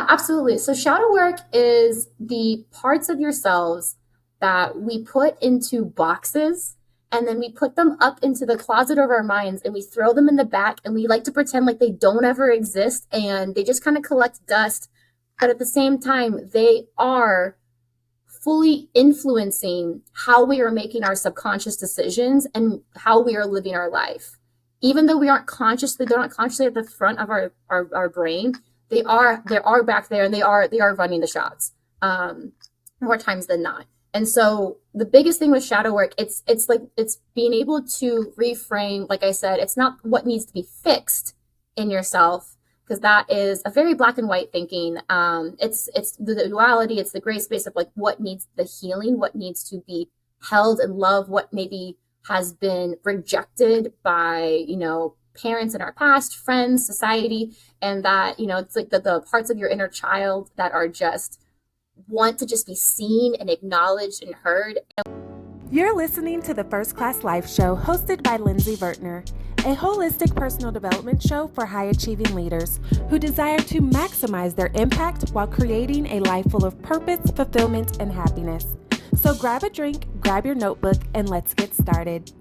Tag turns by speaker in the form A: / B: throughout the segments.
A: Absolutely. So shadow work is the parts of yourselves that we put into boxes and then we put them up into the closet of our minds and we throw them in the back and we like to pretend like they don't ever exist and they just kind of collect dust. But at the same time, they are fully influencing how we are making our subconscious decisions and how we are living our life. Even though they're not consciously at the front of our brain, they are back there and they are running the shots more times than not. And so the biggest thing with shadow work, it's being able to reframe. Like I said, it's not what needs to be fixed in yourself, because that is a very black and white thinking. It's the duality, it's the gray space of like what needs the healing, what needs to be held and loved, what maybe has been rejected by, parents in our past, friends, society, and that, it's like the parts of your inner child that are just want to just be seen and acknowledged and heard.
B: You're listening to the First Class Life Show, hosted by Lindsey Vertner, a holistic personal development show for high-achieving leaders who desire to maximize their impact while creating a life full of purpose, fulfillment, and happiness. So grab a drink, grab your notebook, and let's get started.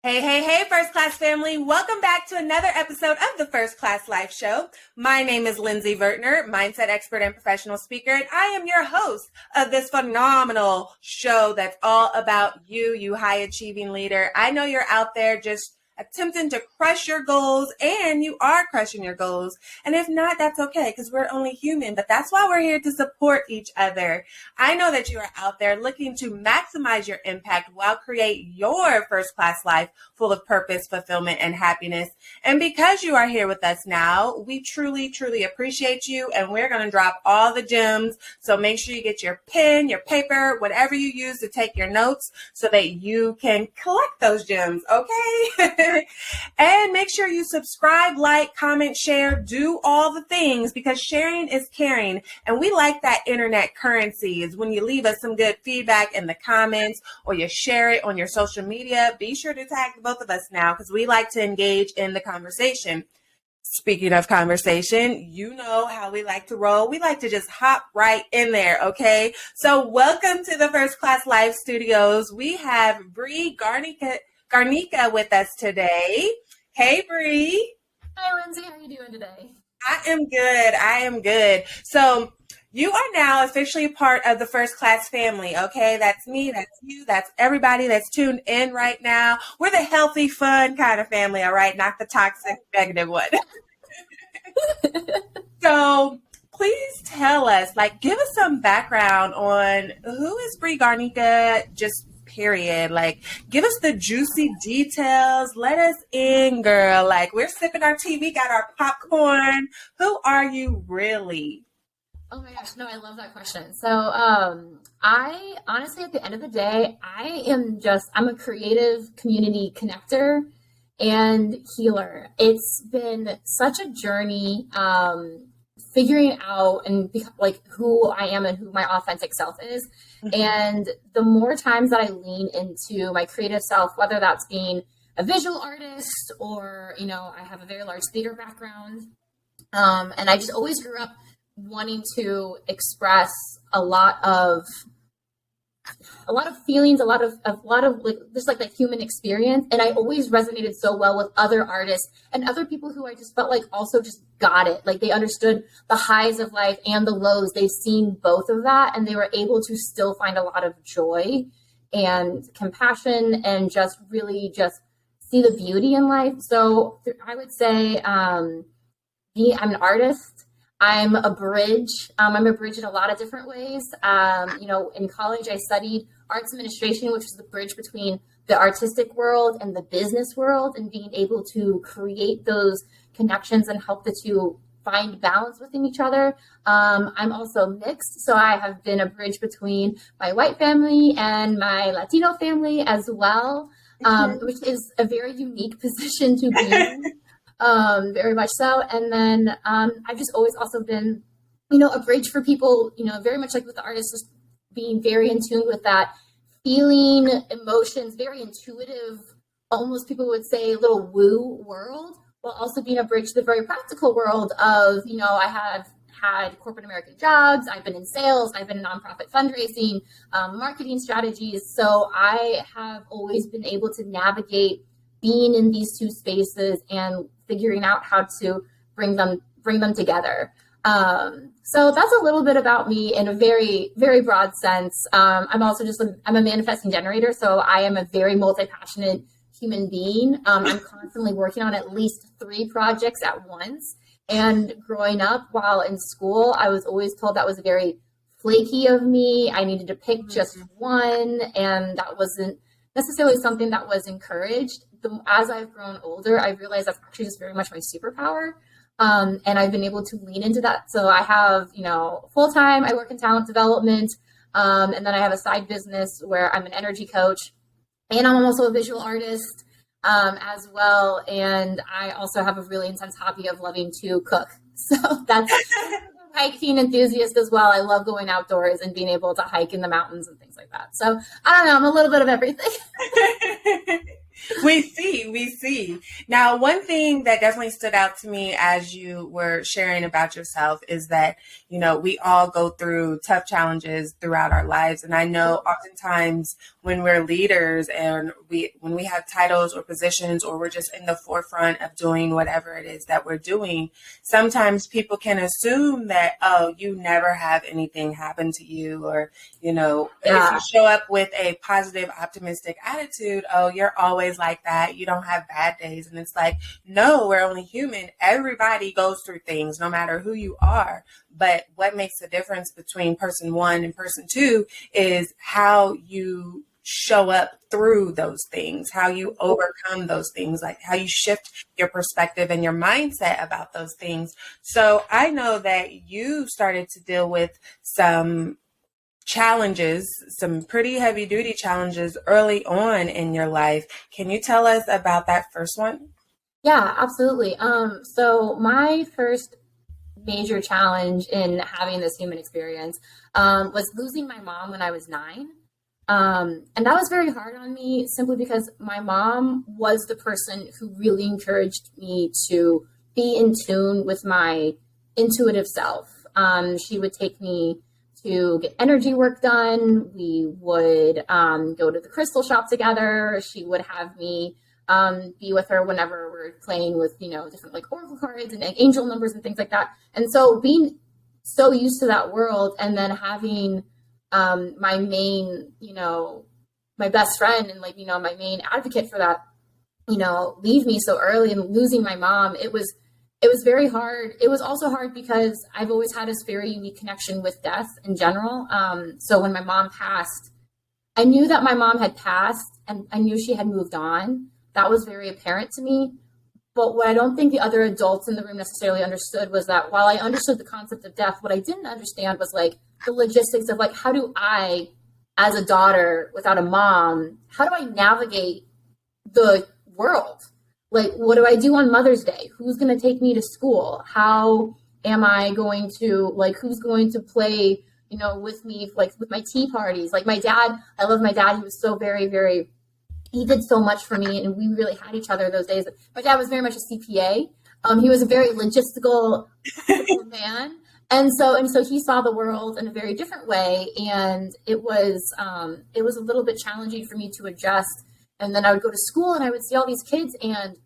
B: Hey, First Class family. Welcome back to another episode of the First Class Life Show. My name is Lindsey Vertner, mindset expert and professional speaker, and I am your host of this phenomenal show that's all about you high achieving leader. I know you're out there just attempting to crush your goals, and you are crushing your goals. And if not, that's okay, because we're only human, but that's why we're here to support each other. I know that you are out there looking to maximize your impact while create your first class life full of purpose, fulfillment, and happiness. And because you are here with us now, we truly, truly appreciate you, and we're going to drop all the gems. So make sure you get your pen, your paper, whatever you use to take your notes so that you can collect those gems, okay? And make sure you subscribe, like, comment, share, do all the things, because sharing is caring. And we like that internet currency is when you leave us some good feedback in the comments or you share it on your social media. Be sure to tag both of us now, because we like to engage in the conversation. Speaking of conversation, you know how we like to roll. We like to just hop right in there, okay? So welcome to the First Class Live Studios. We have Bri Garnica with us today. Hey, Bri.
A: Hi, Lindsey. How are you doing today?
B: I am good. So you are now officially part of the First Class family, okay? That's me, that's you, that's everybody that's tuned in right now. We're the healthy, fun kind of family, all right? Not the toxic, negative one. So please tell us, give us some background on who is Bri Garnica, just period. Give us the juicy details. Let us in, girl. We're sipping our tea. We got our popcorn. Who are you really?
A: Oh my gosh. No, I love that question. So, I honestly, at the end of the day, I'm a creative community connector and healer. It's been such a journey, figuring out and who I am and who my authentic self is. Mm-hmm. And the more times that I lean into my creative self, whether that's being a visual artist or, I have a very large theater background. And I just always grew up wanting to express a lot of feelings, a lot of just that human experience. And I always resonated so well with other artists and other people who I just felt like also just got it. They understood the highs of life and the lows. They've seen both of that, and they were able to still find a lot of joy and compassion and just really just see the beauty in life. So I would say, I'm an artist. I'm a bridge. I'm a bridge in a lot of different ways. In college, I studied arts administration, which is the bridge between the artistic world and the business world, and being able to create those connections and help the two find balance within each other. I'm also mixed, so I have been a bridge between my white family and my Latino family as well, which is a very unique position to be in. Very much so. And then I've just always also been, a bridge for people, very much like with the artists, just being very in tune with that, feeling emotions, very intuitive, almost people would say a little woo world, while also being a bridge to the very practical world of, I have had corporate American jobs, I've been in sales, I've been in nonprofit fundraising, marketing strategies. So I have always been able to navigate being in these two spaces and figuring out how to bring them together. So that's a little bit about me in a very, very broad sense. I'm also I'm a manifesting generator. So I am a very multi-passionate human being. I'm constantly working on at least 3 projects at once. And growing up while in school, I was always told that was very flaky of me. I needed to pick just one. And that wasn't necessarily something that was encouraged. As I've grown older, I realized that's actually just very much my superpower. And I've been able to lean into that. So I have, full time, I work in talent development. And then I have a side business where I'm an energy coach. And I'm also a visual artist as well. And I also have a really intense hobby of loving to cook. So that's hiking enthusiast as well. I love going outdoors and being able to hike in the mountains and things like that. So I don't know, I'm a little bit of everything.
B: We see. Now, one thing that definitely stood out to me as you were sharing about yourself is that, we all go through tough challenges throughout our lives. And I know oftentimes when we're leaders and when we have titles or positions, or we're just in the forefront of doing whatever it is that we're doing, sometimes people can assume that, oh, you never have anything happen to you, or, if you show up with a positive, optimistic attitude, oh, you're always like that. You don't have bad days. And it's like, no, we're only human. Everybody goes through things, no matter who you are. But what makes the difference between person 1 and person 2 is how you show up through those things, how you overcome those things, like how you shift your perspective and your mindset about those things. So I know that you started to deal with some challenges, some pretty heavy duty challenges early on in your life. Can you tell us about that first one?
A: Yeah, absolutely. So my first major challenge in having this human experience was losing my mom when I was 9. And that was very hard on me simply because my mom was the person who really encouraged me to be in tune with my intuitive self. She would take me to get energy work done. We would go to the crystal shop together. She would have me be with her whenever we're playing with, different like oracle cards and like angel numbers and things like that. And so being so used to that world, and then having my main, my best friend and my main advocate for that, leave me so early and losing my mom, it was very hard. It was also hard because I've always had this very unique connection with death in general. So when my mom passed, I knew that my mom had passed and I knew she had moved on. That was very apparent to me. But what I don't think the other adults in the room necessarily understood was that while I understood the concept of death, what I didn't understand was the logistics of how do I, as a daughter without a mom, how do I navigate the world? What do I do on Mother's Day? Who's going to take me to school? How am I going to, who's going to play, with me, with my tea parties? My dad, I love my dad. He was so very, very, he did so much for me, and we really had each other those days. My dad was very much a CPA. He was a very logistical man. And so he saw the world in a very different way. And it was a little bit challenging for me to adjust. And then I would go to school and I would see all these kids, and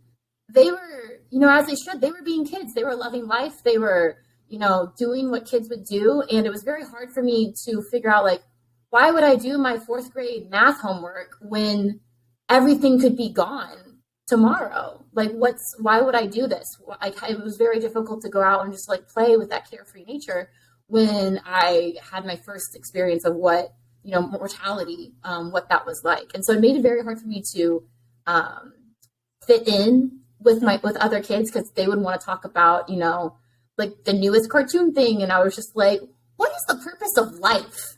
A: they were, as they should, they were being kids. They were loving life. They were, doing what kids would do. And it was very hard for me to figure out, why would I do my 4th grade math homework when everything could be gone tomorrow? Why would I do this? It was very difficult to go out and just play with that carefree nature when I had my first experience of what, mortality, what that was like. And so it made it very hard for me to fit in with other kids, because they would want to talk about, the newest cartoon thing. And I was just what is the purpose of life?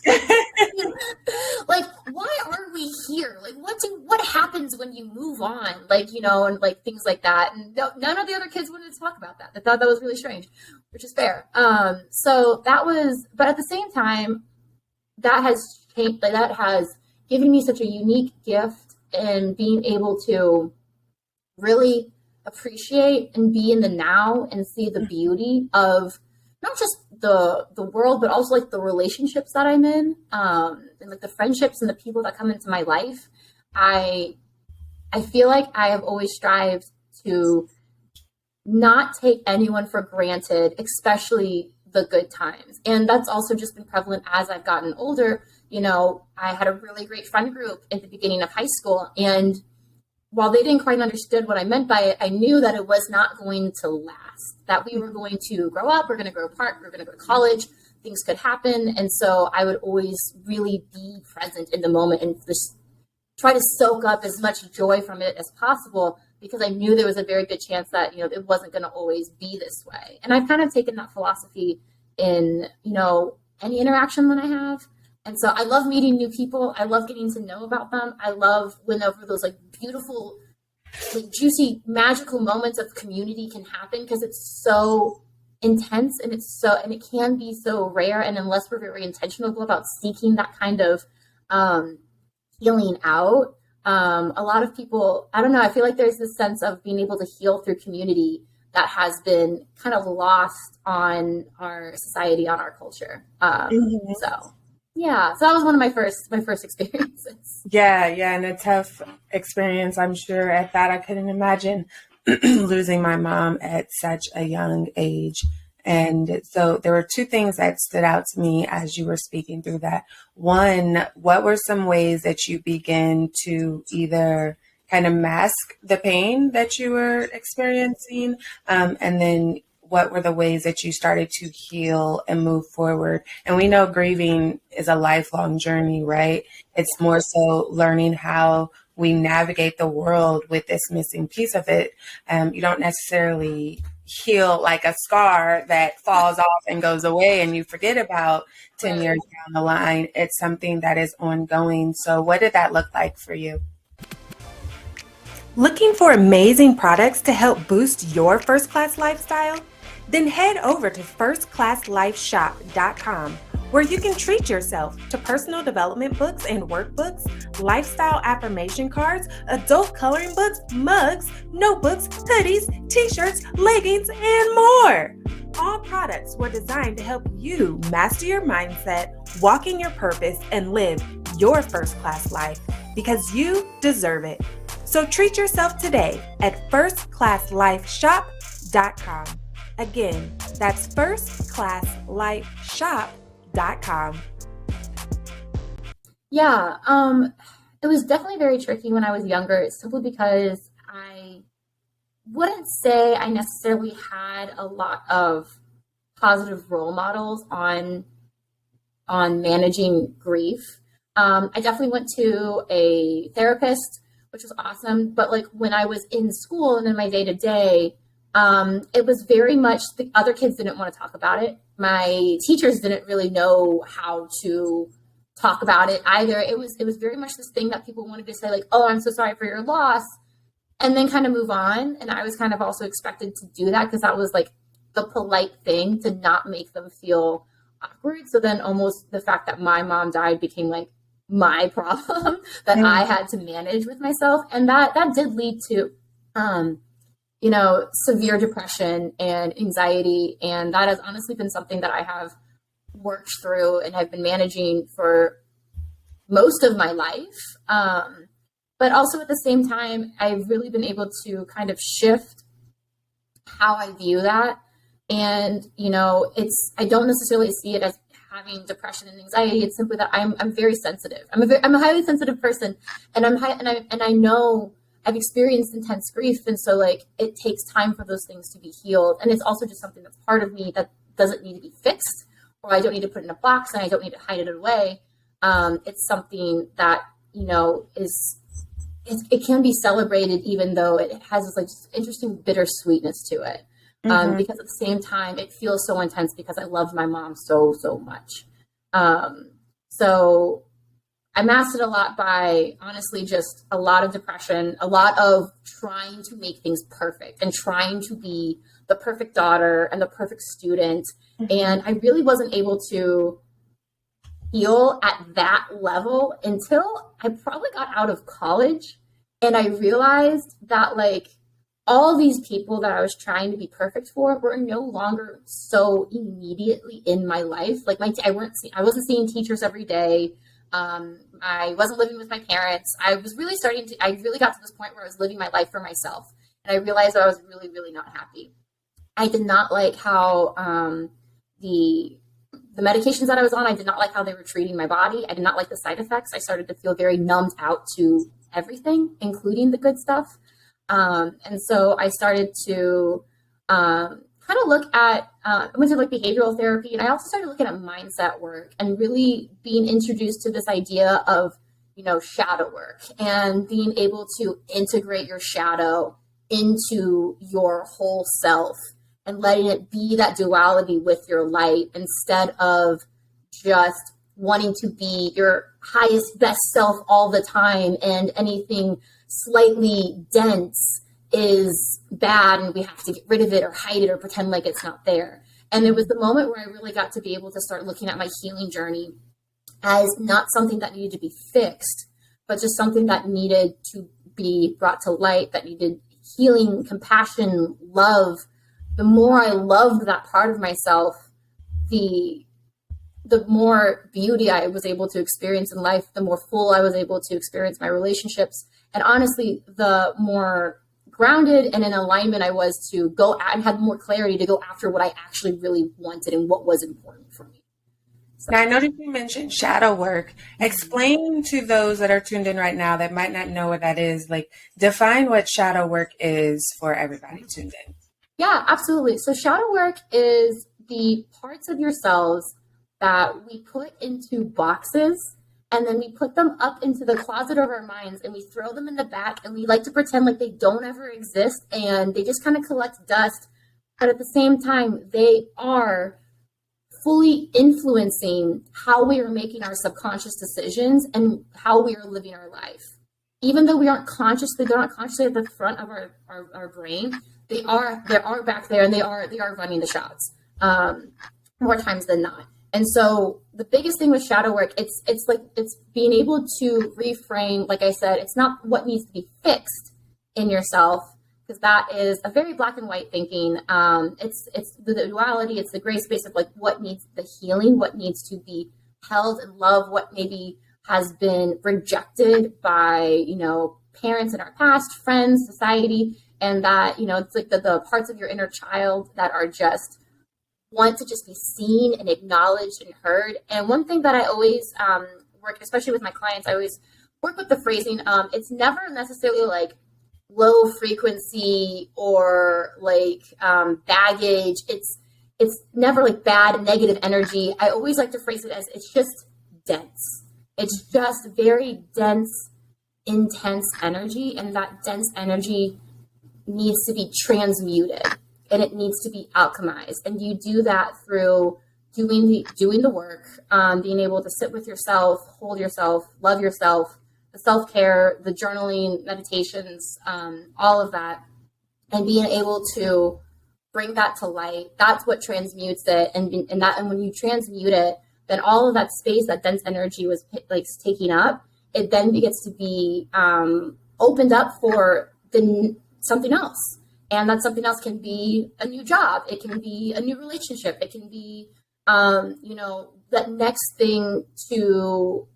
A: Why are we here? What happens when you move on? And things like that. And none of the other kids wanted to talk about that. They thought that was really strange, which is fair. So that was, but at the same time, that has that has given me such a unique gift in being able to really appreciate and be in the now and see the beauty of not just the world, but also like the relationships that I'm in, and like the friendships and the people that come into my life. I feel like I have always strived to not take anyone for granted, especially the good times. And that's also just been prevalent as I've gotten older. You know, I had a really great friend group at the beginning of high school, and while they didn't quite understand what I meant by it, I knew that it was not going to last, that we were going to grow up, we're going to grow apart, we're going to go to college, things could happen. And so I would always really be present in the moment and just try to soak up as much joy from it as possible, because I knew there was a very good chance that, you know, it wasn't going to always be this way. And I've kind of taken that philosophy in, you know, any interaction that I have. And so I love meeting new people. I love getting to know about them. I love whenever those like beautiful, like juicy, magical moments of community can happen, because it's so intense and it can be so rare. And unless we're very intentional about seeking that kind of healing out, a lot of people, I don't know, I feel like there's this sense of being able to heal through community that has been kind of lost on our society, on our culture. So yeah, so that was one of my first experiences.
B: Yeah, and a tough experience, I'm sure, at that. I couldn't imagine losing my mom at such a young age. And so there were two things that stood out to me as you were speaking through that. One, what were some ways that you began to either kind of mask the pain that you were experiencing? And then what were the ways that you started to heal and move forward? And we know grieving is a lifelong journey, right? It's more so learning how we navigate the world with this missing piece of it. You don't necessarily heal like a scar that falls off and goes away and you forget about 10 years down the line. It's something that is ongoing. So what did that look like for you? Looking for amazing products to help boost your first-class lifestyle? Then head over to firstclasslifeshop.com, where you can treat yourself to personal development books and workbooks, lifestyle affirmation cards, adult coloring books, mugs, notebooks, hoodies, t-shirts, leggings, and more. All products were designed to help you master your mindset, walk in your purpose, and live your first-class life, because you deserve it. So treat yourself today at firstclasslifeshop.com. Again, that's firstclasslifeshop.com.
A: Yeah, it was definitely very tricky when I was younger, simply because I wouldn't say I necessarily had a lot of positive role models on managing grief. I definitely went to a therapist, which was awesome. But like when I was in school and in my day to day, it was very much the other kids didn't want to talk about it. My teachers didn't really know how to talk about it either. It was very much this thing that people wanted to say, like, "Oh, I'm so sorry for your loss," and then kind of move on. And I was kind of also expected to do that because that was like the polite thing, to not make them feel awkward. So then almost the fact that my mom died became like my problem that I had to manage with myself. And that did lead to, severe depression and anxiety. And that has honestly been something that I have worked through and have been managing for most of my life. But also at the same time, I've really been able to kind of shift how I view that. And, I don't necessarily see it as having depression and anxiety. It's simply that I'm very sensitive. I'm a highly sensitive person, and I know I've experienced intense grief. And so like, it takes time for those things to be healed. And it's also just something that's part of me that doesn't need to be fixed, or I don't need to put in a box, and I don't need to hide it away. It's something that, it can be celebrated, even though it has this like interesting bittersweetness to it. Because at the same time, it feels so intense because I love my mom so, so much. So I masked it a lot by honestly just a lot of depression, a lot of trying to make things perfect and trying to be the perfect daughter and the perfect student. And I really wasn't able to, heal at that level until I probably got out of college. And I realized that like all these people that I was trying to be perfect for were no longer so immediately in my life. Like I wasn't seeing teachers every day. I wasn't living with my parents. I really got to this point where I was living my life for myself. And I realized I was really, really not happy. I did not like how the medications that I was on, I did not like how they were treating my body. I did not like the side effects. I started to feel very numbed out to everything, including the good stuff. And so I started to kind of look at, I went to like behavioral therapy, and I also started looking at mindset work and really being introduced to this idea of, shadow work and being able to integrate your shadow into your whole self and letting it be that duality with your light instead of just wanting to be your highest, best self all the time, and anything slightly dense is bad and we have to get rid of it or hide it or pretend like it's not there. And it was the moment where I really got to be able to start looking at my healing journey as not something that needed to be fixed, but just something that needed to be brought to light, that needed healing, compassion, love. The more I loved that part of myself, the more beauty I was able to experience in life, the more full I was able to experience my relationships. And honestly, the more grounded and in alignment I was to go and had more clarity to go after what I actually really wanted and what was important for me. So.
B: Now, I noticed you mentioned shadow work. Explain to those that are tuned in right now that might not know what that is, like define what shadow work is for everybody tuned in.
A: Yeah, absolutely. So shadow work is the parts of yourselves that we put into boxes, and then we put them up into the closet of our minds, and we throw them in the back, and we like to pretend like they don't ever exist, and they just kind of collect dust. But at the same time, they are fully influencing how we are making our subconscious decisions and how we are living our life. Even though they're not consciously at the front of our brain, they are back there, and they are running the shots more times than not. And so the biggest thing with shadow work, it's being able to reframe. Like I said, it's not what needs to be fixed in yourself, because that is a very black and white thinking. It's the duality, it's the gray space of like what needs the healing, what needs to be held and loved, what maybe has been rejected by, parents in our past, friends, society, and that, it's like the parts of your inner child that are just want to just be seen and acknowledged and heard. And one thing that I always work, especially with my clients, I always work with the phrasing. It's never necessarily like low frequency or like baggage. It's never like bad, negative energy. I always like to phrase it as it's just dense. It's just very dense, intense energy, and that dense energy needs to be transmuted. And it needs to be alchemized. And you do that through doing the work, being able to sit with yourself, hold yourself, love yourself, the self-care, the journaling, meditations, all of that, and being able to bring that to light. That's what transmutes it. And when you transmute it, then all of that space, that dense energy was like taking up, it then gets to be opened up for something else. And that something else can be a new job. It can be a new relationship. It can be, that next thing to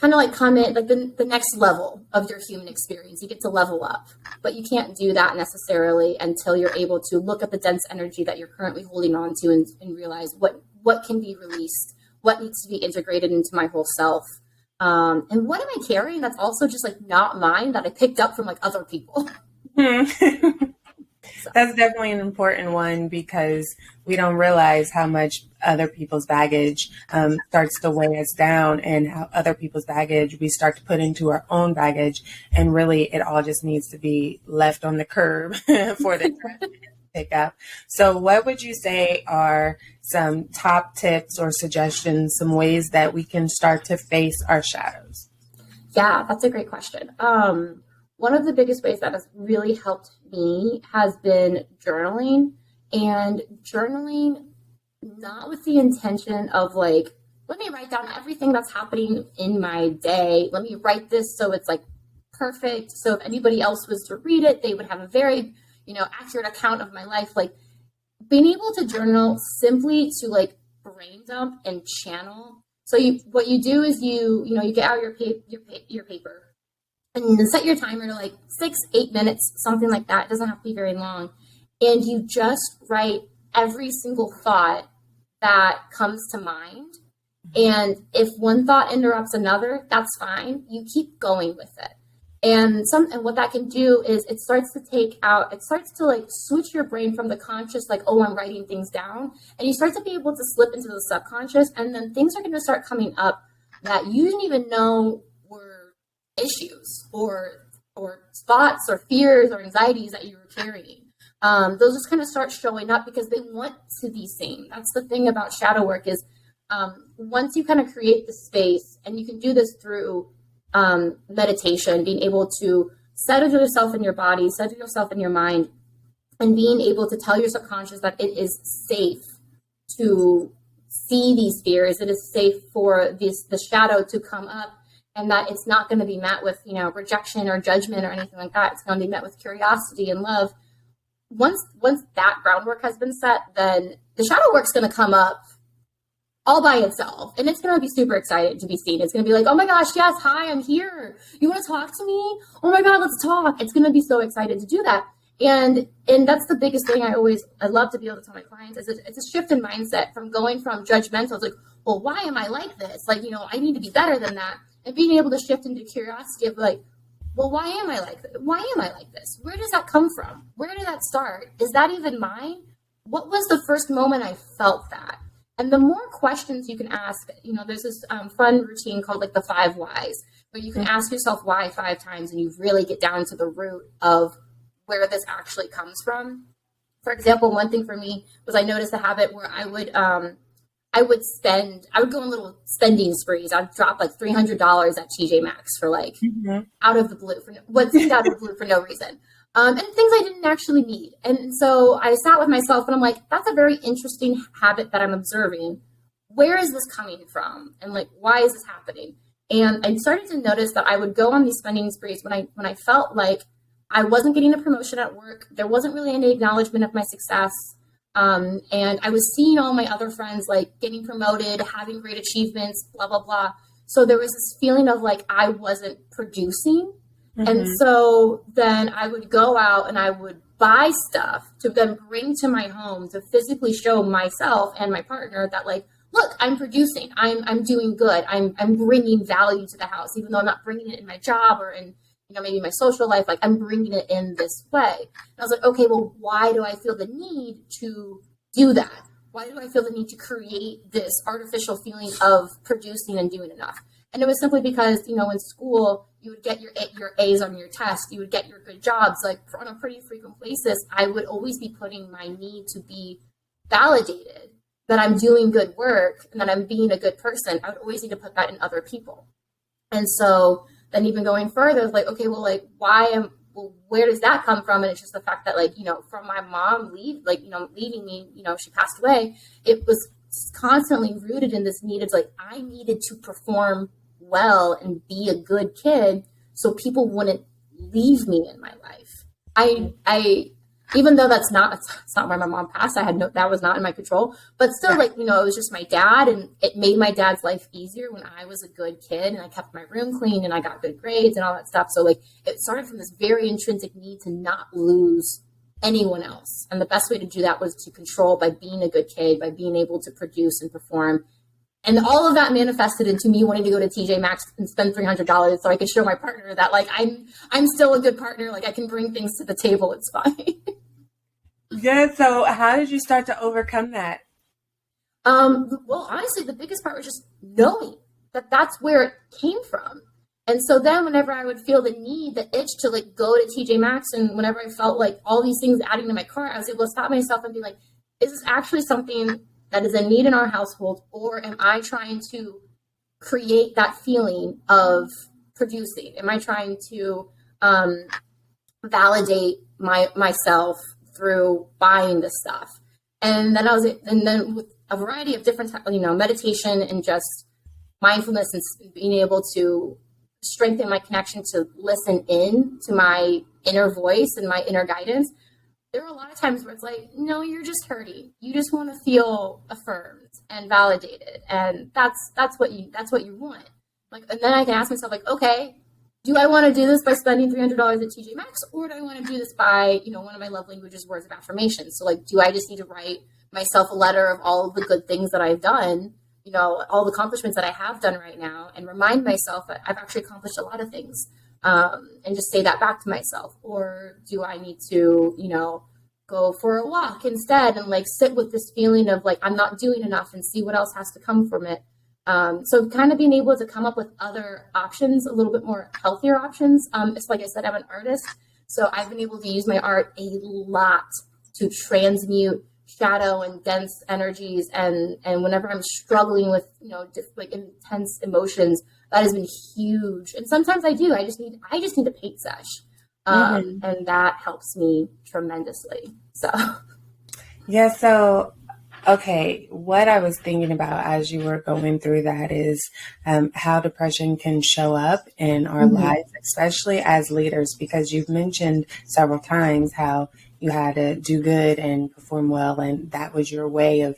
A: kind of like come in, like the next level of your human experience. You get to level up, but you can't do that necessarily until you're able to look at the dense energy that you're currently holding on to and realize what can be released, what needs to be integrated into my whole self. And what am I carrying that's also just like not mine, that I picked up from like other people?
B: That's definitely an important one, because we don't realize how much other people's baggage starts to weigh us down, and how other people's baggage we start to put into our own baggage. And really, it all just needs to be left on the curb for the trash to pick up. So what would you say are some top tips or suggestions, some ways that we can start to face our shadows?
A: Yeah, that's a great question. One of the biggest ways that has really helped me has been journaling. And journaling not with the intention of like, let me write down everything that's happening in my day. Let me write this so it's like perfect. So if anybody else was to read it, they would have a very, accurate account of my life. Like being able to journal simply to like brain dump and channel. So what you do is you get out your paper and you set your timer to like 6-8 minutes, something like that. It doesn't have to be very long. And you just write every single thought that comes to mind. And if one thought interrupts another, that's fine. You keep going with it. And what that can do is it starts to like switch your brain from the conscious, like, oh, I'm writing things down. And you start to be able to slip into the subconscious. And then things are going to start coming up that you didn't even know were issues or thoughts or fears or anxieties that you were carrying. Those just kind of start showing up because they want to be seen. That's the thing about shadow work is once you kind of create the space, and you can do this through meditation, being able to settle yourself in your body, settle yourself in your mind, and being able to tell your subconscious that it is safe to see these fears. It is safe for the shadow to come up, and that it's not going to be met with, rejection or judgment or anything like that. It's going to be met with curiosity and love. Once that groundwork has been set, then the shadow work's going to come up all by itself. And it's going to be super excited to be seen. It's going to be like, oh my gosh, yes, hi, I'm here. You want to talk to me? Oh my God, let's talk. It's going to be so excited to do that. And that's the biggest thing I love to be able to tell my clients is it's a shift in mindset from going from judgmental to like, well, why am I like this? Like, I need to be better than that. And being able to shift into curiosity of like, well, why am I like this? Why am I like this? Where does that come from? Where did that start? Is that even mine? What was the first moment I felt that? And the more questions you can ask, there's this fun routine called like the 5 whys, where you can ask yourself why 5 times and you really get down to the root of where this actually comes from. For example, one thing for me was I noticed a habit where I would go on little spending sprees. I'd drop like $300 at TJ Maxx for like out of the blue for no reason. And things I didn't actually need. And so I sat with myself and I'm like, that's a very interesting habit that I'm observing. Where is this coming from? And like, why is this happening? And I started to notice that I would go on these spending sprees when I felt like I wasn't getting a promotion at work. There wasn't really any acknowledgement of my success. And I was seeing all my other friends like getting promoted, having great achievements, blah, blah, blah. So there was this feeling of like I wasn't producing. And so then I would go out and I would buy stuff to then bring to my home to physically show myself and my partner that like, look, I'm producing, I'm doing good. I'm bringing value to the house, even though I'm not bringing it in my job or in, maybe my social life, like I'm bringing it in this way. And I was like, okay, well, why do I feel the need to do that? Why do I feel the need to create this artificial feeling of producing and doing enough? And it was simply because, in school, you would get your A's on your test, you would get your good jobs, like on a pretty frequent basis, I would always be putting my need to be validated, that I'm doing good work and that I'm being a good person. I would always need to put that in other people. And so then even going further, it's like, okay, well, like, where does that come from? And it's just the fact that like, from my mom leaving me, she passed away, it was constantly rooted in this need. It's like, I needed to perform well and be a good kid so people wouldn't leave me in my life. I even though it's not why my mom passed, that was not in my control, but still like, it was just my dad, and it made my dad's life easier when I was a good kid and I kept my room clean and I got good grades and all that stuff. So like it started from this very intrinsic need to not lose anyone else. And the best way to do that was to control by being a good kid, by being able to produce and perform. And all of that manifested into me wanting to go to TJ Maxx and spend $300 so I could show my partner that like I'm still a good partner. Like I can bring things to the table. It's fine.
B: Yeah. So how did you start to overcome that?
A: Well, honestly, the biggest part was just knowing that that's where it came from. And so then whenever I would feel the need, the itch to like go to TJ Maxx, and whenever I felt like all these things adding to my cart, I was able to stop myself and be like, is this actually something that is a need in our household, or am I trying to create that feeling of producing? Am I trying to validate myself through buying this stuff? And then a variety of different, meditation and just mindfulness and being able to strengthen my connection to listen in to my inner voice and my inner guidance. There are a lot of times where it's like, no, you're just hurting. You just want to feel affirmed and validated. And that's what you want. Like, and then I can ask myself, like, okay, do I want to do this by spending $300 at TJ Maxx, or do I want to do this by, one of my love languages, words of affirmation? So like, do I just need to write myself a letter of all of the good things that I've done, all the accomplishments that I have done right now, and remind myself that I've actually accomplished a lot of things, and just say that back to myself? Or do I need to, go for a walk instead and like sit with this feeling of like, I'm not doing enough, and see what else has to come from it? So kind of being able to come up with other options, a little bit more healthier options. It's like I said, I'm an artist, so I've been able to use my art a lot to transmute shadow and dense energies. And whenever I'm struggling with, like intense emotions, that has been huge. And sometimes I just need a paint sesh. And that helps me tremendously. So,
B: yeah. So, okay, what I was thinking about as you were going through that is how depression can show up in our lives, especially as leaders, because you've mentioned several times how you had to do good and perform well, and that was your way of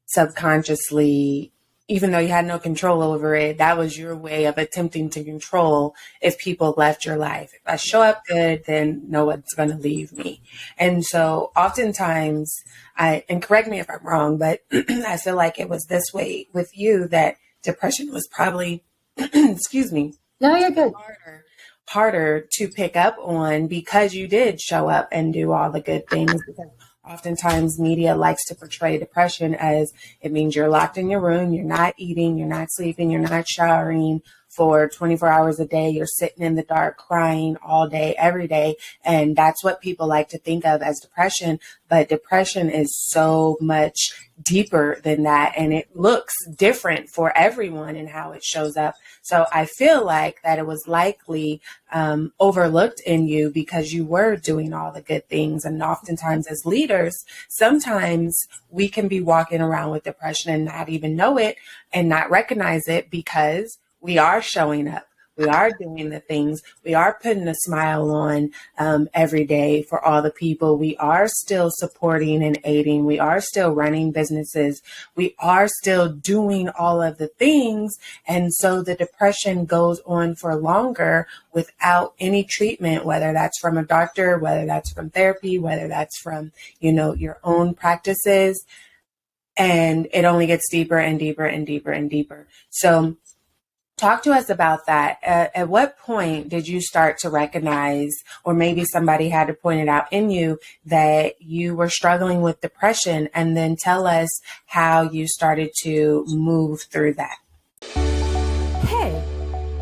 B: subconsciously, even though you had no control over it, that was your way of attempting to control if people left your life. If I show up good, then no one's going to leave me. And so oftentimes, and correct me if I'm wrong, but I feel like it was this way with you, that depression was probably, excuse me.
A: No, you're good.
B: Harder to pick up on because you did show up and do all the good things. Because oftentimes media likes to portray depression as it means you're locked in your room, you're not eating, you're not sleeping, you're not showering for 24 hours a day, you're sitting in the dark crying all day, every day. And that's what people like to think of as depression. But depression is so much deeper than that. And it looks different for everyone in how it shows up. So I feel like that it was likely overlooked in you because you were doing all the good things. And oftentimes as leaders, sometimes we can be walking around with depression and not even know it and not recognize it because we are showing up. We are doing the things. We are putting a smile on every day for all the people. We are still supporting and aiding. We are still running businesses. We are still doing all of the things. And so the depression goes on for longer without any treatment, whether that's from a doctor, whether that's from therapy, whether that's from, your own practices. And it only gets deeper and deeper and deeper and deeper. So talk to us about that. At what point did you start to recognize, or maybe somebody had to point it out in you, that you were struggling with depression? And then tell us how you started to move through that.
C: Hey,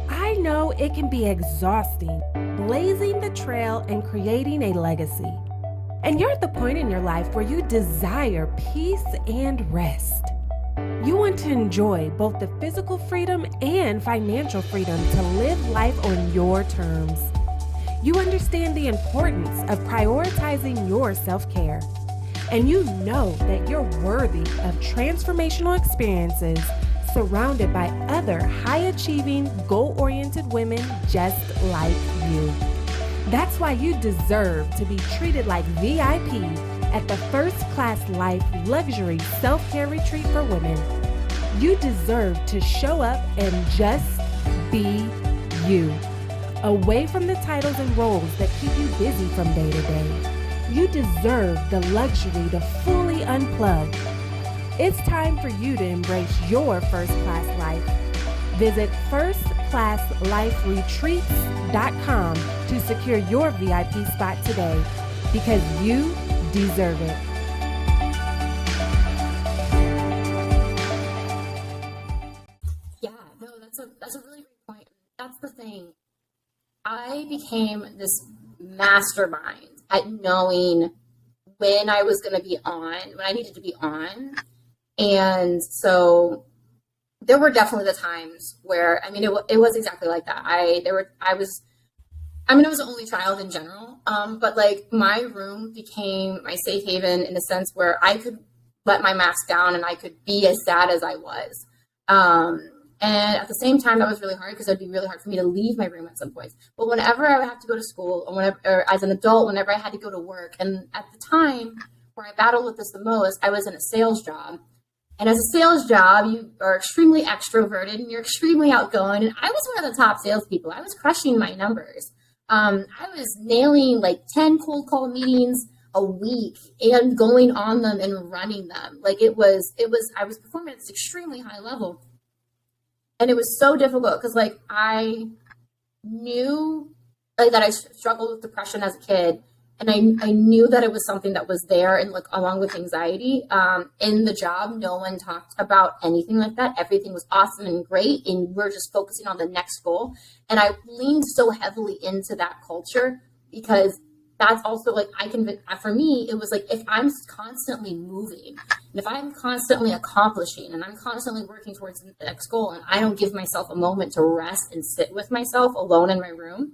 C: I know it can be exhausting, blazing the trail and creating a legacy. And you're at the point in your life where you desire peace and rest. You want to enjoy both the physical freedom and financial freedom to live life on your terms. You understand the importance of prioritizing your self-care. And you know that you're worthy of transformational experiences surrounded by other high-achieving, goal-oriented women just like you. That's why you deserve to be treated like VIP at the First Class Life Luxury Self-Care Retreat for Women. You deserve to show up and just be you, away from the titles and roles that keep you busy from day to day. You deserve the luxury to fully unplug. It's time for you to embrace your first class life. Visit firstclassliferetreats.com to secure your VIP spot today, because you deserve it.
A: Yeah, no, that's a really great point. That's the thing. I became this mastermind at knowing when I was going to be on, when I needed to be on. And so there were definitely the times where, it was exactly like that. I was an only child in general, but like my room became my safe haven in a sense where I could let my mask down and I could be as sad as I was. And at the same time, that was really hard because it'd be really hard for me to leave my room at some points. But whenever I would have to go to school, or as an adult, whenever I had to go to work, and at the time where I battled with this the most, I was in a sales job. And as a sales job, you are extremely extroverted and you're extremely outgoing. And I was one of the top salespeople. I was crushing my numbers. I was nailing like 10 cold call meetings a week and going on them and running them. Like I was performing at this extremely high level. And it was so difficult because like I knew like that I struggled with depression as a kid. And I knew that it was something that was there, and like along with anxiety in the job, no one talked about anything like that. Everything was awesome and great, and we're just focusing on the next goal. And I leaned so heavily into that culture because that's also like for me, it was like if I'm constantly moving and if I'm constantly accomplishing and I'm constantly working towards the next goal and I don't give myself a moment to rest and sit with myself alone in my room,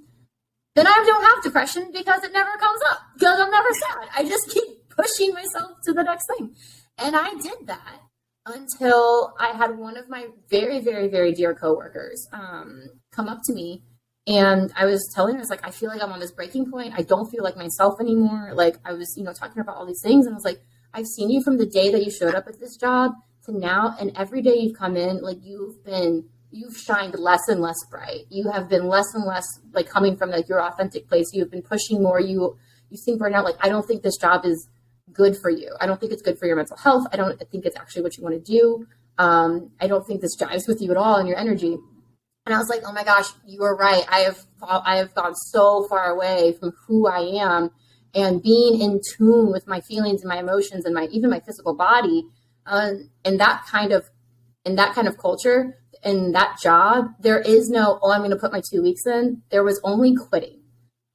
A: then I don't have depression because it never comes up because I'm never sad. I just keep pushing myself to the next thing. And I did that until I had one of my very, very, very dear coworkers come up to me. And I was telling her, I was like, I feel like I'm on this breaking point. I don't feel like myself anymore. Like I was, talking about all these things. And I was like, I've seen you from the day that you showed up at this job to now. And every day you've come in, like you've shined less and less bright. You have been less and less like coming from like your authentic place. You've been pushing more. You seem burnt out. Like, I don't think this job is good for you. I don't think it's good for your mental health. I think it's actually what you want to do. I don't think this jives with you at all and your energy. And I was like, oh my gosh, you are right. I have gone so far away from who I am and being in tune with my feelings and my emotions and even my physical body. And that kind of culture, in that job, there is no, I'm going to put my 2 weeks in. There was only quitting.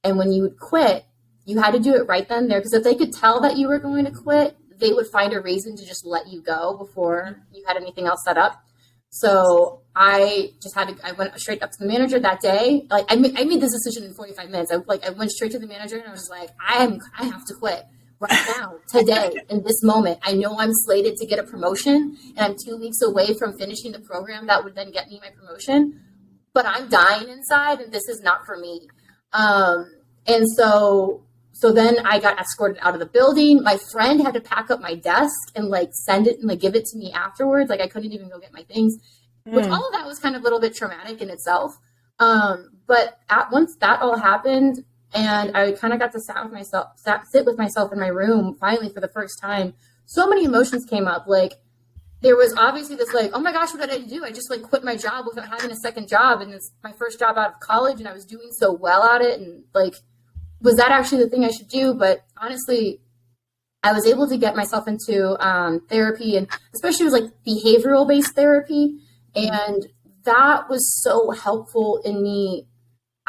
A: And when you would quit, you had to do it right then and there. Because if they could tell that you were going to quit, they would find a reason to just let you go before you had anything else set up. So I went straight up to the manager that day. Like I made this decision in 45 minutes. I went straight to the manager and I was like, I have to quit right now, today, in this moment. I know I'm slated to get a promotion and I'm 2 weeks away from finishing the program that would then get me my promotion, but I'm dying inside and this is not for me. And so then I got escorted out of the building. My friend had to pack up my desk and like send it and like give it to me afterwards. Like I couldn't even go get my things, which all of that was kind of a little bit traumatic in itself. But once that all happened, and I kind of got to sit with myself in my room finally for the first time. So many emotions came up. Like there was obviously this like, oh my gosh, what did I do? I just like quit my job without having a second job. And it's my first job out of college and I was doing so well at it. And like, was that actually the thing I should do? But honestly, I was able to get myself into therapy, and especially it was like behavioral based therapy. And that was so helpful in me.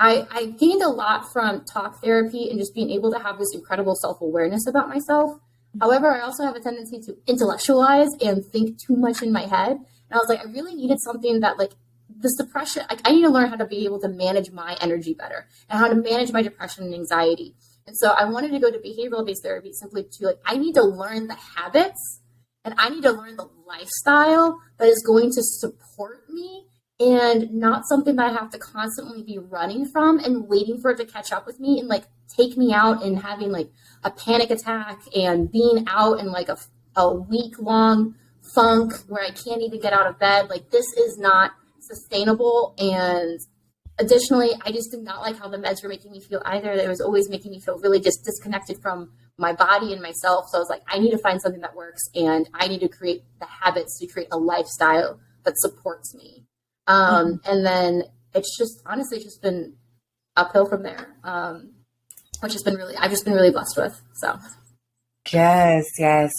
A: I gained a lot from talk therapy and just being able to have this incredible self-awareness about myself. However, I also have a tendency to intellectualize and think too much in my head. And I was like, I really needed something that like this depression, like I need to learn how to be able to manage my energy better and how to manage my depression and anxiety. And so I wanted to go to behavioral-based therapy simply to like, I need to learn the habits and I need to learn the lifestyle that is going to support me and not something that I have to constantly be running from and waiting for it to catch up with me and like take me out and having like a panic attack and being out in like a week-long funk where I can't even get out of bed. Like this is not sustainable. And additionally, I just did not like how the meds were making me feel either. It was always making me feel really just disconnected from my body and myself. So I was like, I need to find something that works and I need to create the habits to create a lifestyle that supports me. And then it's just honestly just been uphill from there, which has been I've just been really blessed with. So.
B: Yes.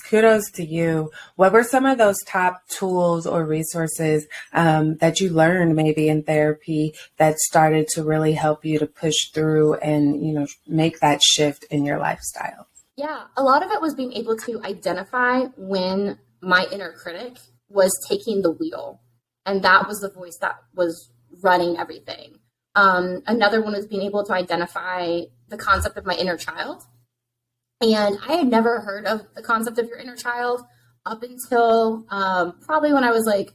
B: Kudos to you. What were some of those top tools or resources that you learned maybe in therapy that started to really help you to push through and, make that shift in your lifestyle?
A: Yeah, a lot of it was being able to identify when my inner critic was taking the wheel. And that was the voice that was running everything. Another one was being able to identify the concept of my inner child. And I had never heard of the concept of your inner child up until probably when I was like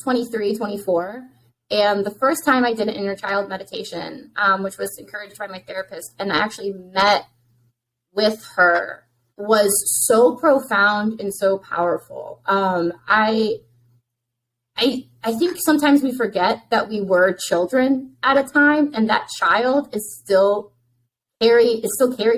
A: 23, 24. And the first time I did an inner child meditation, which was encouraged by my therapist, and I actually met with her, was so profound and so powerful. I think sometimes we forget that we were children at a time, and that child is still carried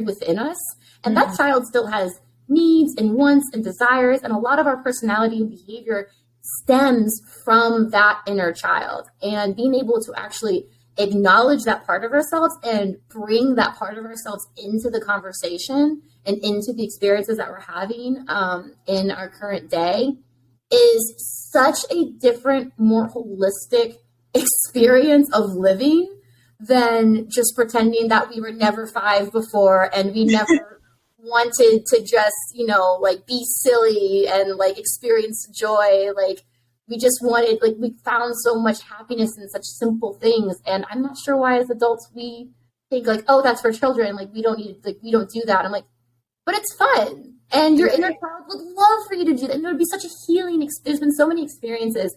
A: within us. And that child still has needs and wants and desires. And a lot of our personality and behavior stems from that inner child. And being able to actually acknowledge that part of ourselves and bring that part of ourselves into the conversation and into the experiences that we're having in our current day is such a different, more holistic experience of living than just pretending that we were never 5 before and we never wanted to just, like be silly and like experience joy. Like we just wanted, like we found so much happiness in such simple things. And I'm not sure why as adults we think like, oh, that's for children. Like we don't do that. I'm like, but it's fun. And your inner child would love for you to do that. And it would be such a healing. There's been so many experiences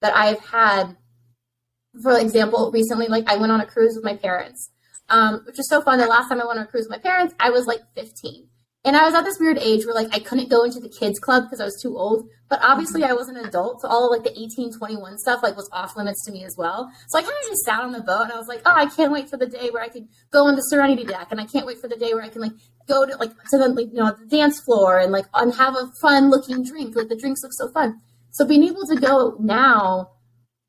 A: that I've had. For example, recently, like I went on a cruise with my parents, which was so fun. The last time I went on a cruise with my parents, I was like 15. And I was at this weird age where like I couldn't go into the kids club because I was too old. But obviously I was an adult. So all of like the 18, 21 stuff like was off limits to me as well. So I kind of just sat on the boat and I was like, oh, I can't wait for the day where I can go on the Serenity deck. And I can't wait for the day where I can like go to like to the, like, the dance floor and like and have a fun looking drink. Like the drinks look so fun. So being able to go now,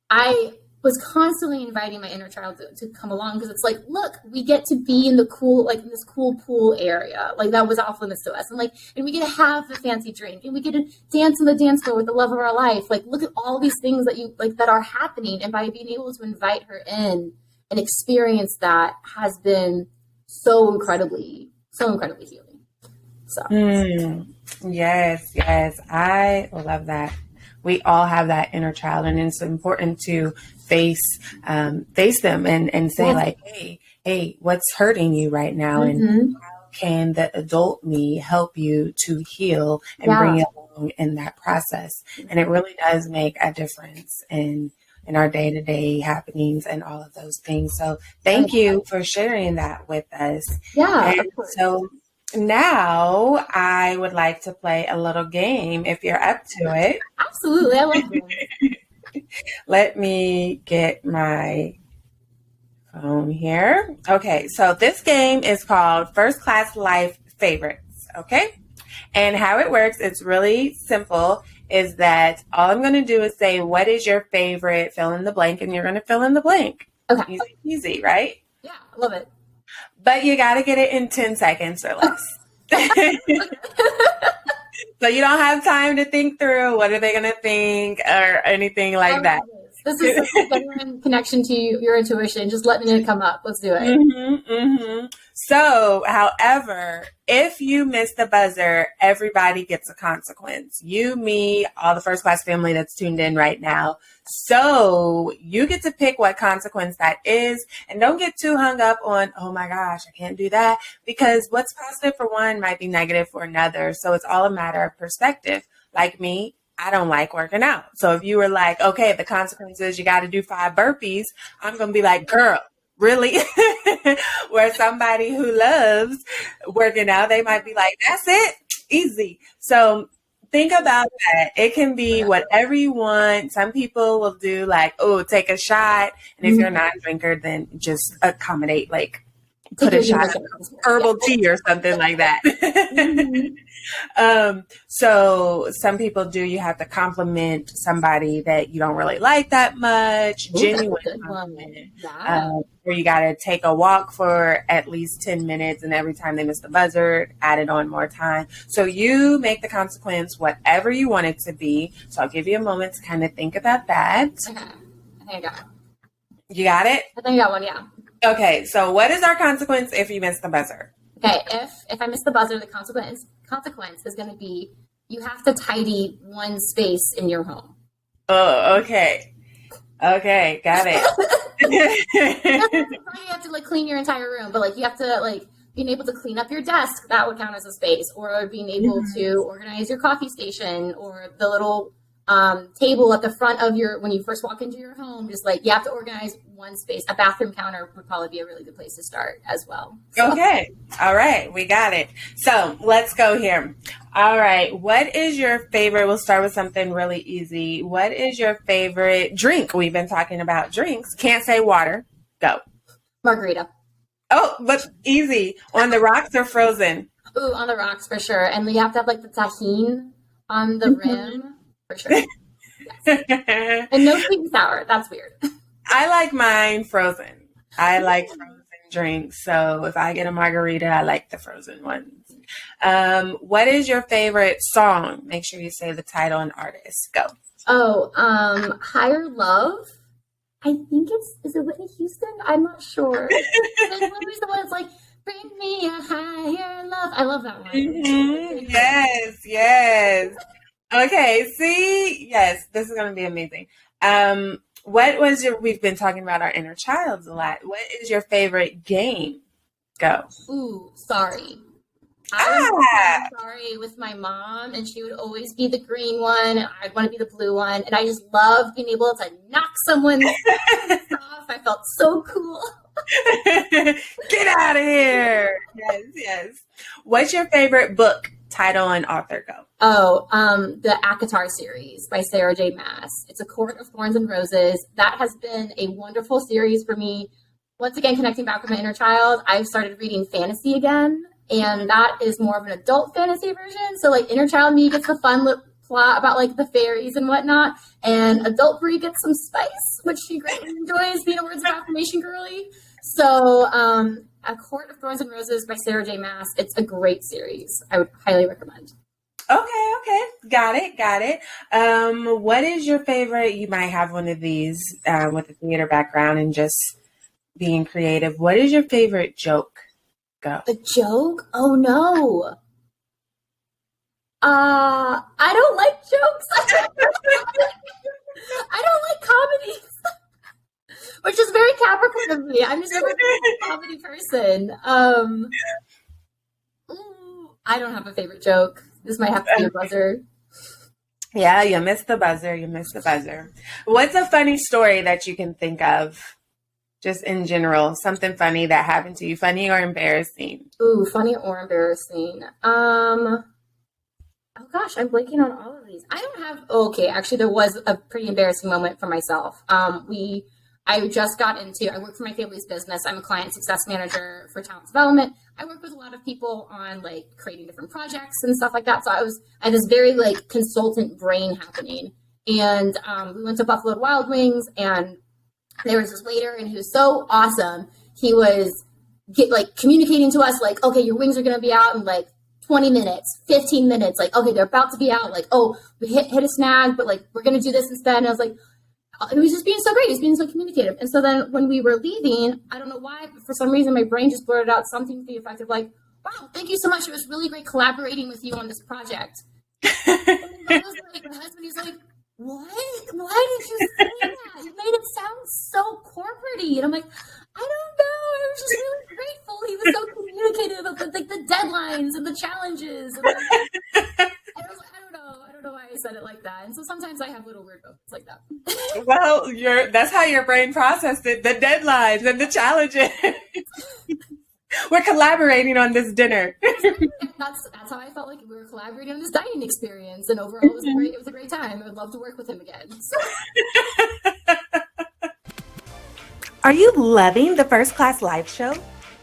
A: I was constantly inviting my inner child to come along because it's like, look, we get to be in the cool, like in this cool pool area, like that was off limits to us, and like, and we get to have the fancy drink, and we get to dance on the dance floor with the love of our life. Like, look at all these things that you like that are happening, and by being able to invite her in and experience that has been so incredibly healing. So
B: yes, I love that. We all have that inner child, and it's important to face them and say like, hey, what's hurting you right now? And how can the adult me help you to heal and bring it along in that process? And it really does make a difference in our day-to-day happenings and all of those things. So thank you for sharing that with us.
A: Yeah.
B: And so now I would like to play a little game if you're up to it.
A: Absolutely. I love it.
B: Let me get my phone here. Okay, so this game is called First Class Life Favorites, okay? And how it works, it's really simple, is that all I'm going to do is say, what is your favorite, fill in the blank, and you're going to fill in the blank.
A: Okay.
B: Easy, right?
A: Yeah, I love it.
B: But you got to get it in 10 seconds or less. So you don't have time to think through what are they going to think or anything like that.
A: This is a genuine connection to your intuition. Just let me come up. Let's do it.
B: So, however, if you miss the buzzer, everybody gets a consequence. You, me, all the First Class family that's tuned in right now. So you get to pick what consequence that is, and don't get too hung up on, oh my gosh, I can't do that, because what's positive for one might be negative for another. So it's all a matter of perspective. Like me, I don't like working out. So if you were like, okay, the consequence is you got to do 5 burpees, I'm going to be like, girl, really? Where somebody who loves working out, they might be like, that's it, easy. So think about that. It can be whatever you want. Some people will do like, oh, take a shot. And if you're a non-drinker, then just accommodate, like put a shot of herbal tea or something like that. So some people do, you have to compliment somebody that you don't really like that much, genuine compliment. Or you got to take a walk for at least 10 minutes, and every time they miss the buzzer, add it on more time. So you make the consequence whatever you want it to be. So I'll give you a moment to kind of think about that.
A: Okay. I think I got it.
B: You got it?
A: I think I got one, yeah.
B: Okay, so what is our consequence if you miss the buzzer?
A: Okay, if I miss the buzzer, the consequence is going to be you have to tidy one space in your home.
B: Oh, okay. Okay, got it.
A: You have to like clean your entire room, but like you have to like being able to clean up your desk, that would count as a space, or being able to organize your coffee station, or the little table at the front of when you first walk into your home, just like you have to organize one space. A bathroom counter would probably be a really good place to start as well. So.
B: Okay. All right. We got it. So let's go here. All right. What is your favorite? We'll start with something really easy. What is your favorite drink? We've been talking about drinks. Can't say water. Go.
A: Margarita.
B: Oh, but easy. On the rocks or frozen?
A: Ooh, on the rocks for sure. And you have to have like the tahini on the rim. For sure. Yes. And no sweet and sour. That's weird.
B: I like mine frozen. I like frozen drinks. So if I get a margarita, I like the frozen ones. What is your favorite song? Make sure you say the title and artist. Go.
A: Oh, Higher Love. I think is it Whitney Houston? I'm not sure. There's always the one that's like, bring me a higher love. I love that one.
B: Mm-hmm. Yes, yes. Okay, see? Yes, this is going to be amazing. We've been talking about our inner child a lot. What is your favorite game? Go.
A: Ooh, sorry. I was sorry with my mom, and she would always be the green one, and I'd want to be the blue one, and I just loved being able to knock someone's off. I felt so cool.
B: Get out of here. Yes, yes. What's your favorite book? Title and author. Go.
A: Oh, the ACOTAR series by Sarah J. Maas. It's A Court of Thorns and Roses. That has been a wonderful series for me. Once again, connecting back with my inner child, I've started reading fantasy again, and that is more of an adult fantasy version. So like inner child me gets the fun plot about like the fairies and whatnot, and adult Bri gets some spice, which she greatly enjoys, being a words of affirmation girly. So A Court of Thorns and Roses by Sarah J. Maas. It's a great series. I would highly recommend.
B: Okay. Got it. What is your favorite? You might have one of these with a theater background and just being creative. What is your favorite joke? Go.
A: A joke? Oh no. I don't like jokes. I don't like comedies. Which is very Capricorn of me. I'm just a comedy person. I don't have a favorite joke. This might have to be a buzzer.
B: Yeah, you missed the buzzer. What's a funny story that you can think of? Just in general, something funny that happened to you, funny or embarrassing?
A: Ooh, funny or embarrassing. Oh gosh, I'm blanking on all of these. I don't have, okay, actually there was a pretty embarrassing moment for myself. I just got into, I work for my family's business. I'm a client success manager for talent development. I work with a lot of people on like creating different projects and stuff like that. So I had this very like consultant brain happening. And we went to Buffalo Wild Wings, and there was this waiter, and he was so awesome. He was communicating to us like, okay, your wings are going to be out in like 20 minutes, 15 minutes. Like, okay, they're about to be out. Like, oh, we hit a snag, but like, we're going to do this instead. And I was like, he was just being so great. He was being so communicative. And so then when we were leaving, I don't know why, but for some reason, my brain just blurted out something to the effect of like, wow, thank you so much. It was really great collaborating with you on this project. And my husband, he's like, what? Why did you say that? You made it sound so corporate-y. And I'm like, I don't know. I was just really grateful. He was so communicative about the deadlines and the challenges. And I don't know why I said it like that. And so sometimes I have little weird moments like that.
B: Well, that's how your brain processed it, the deadlines and the challenges. We're collaborating on this dinner.
A: That's how I felt like we were collaborating on this dining experience, and overall it was a great time. I would love to work with him again.
C: Are you loving the First Class Life Show?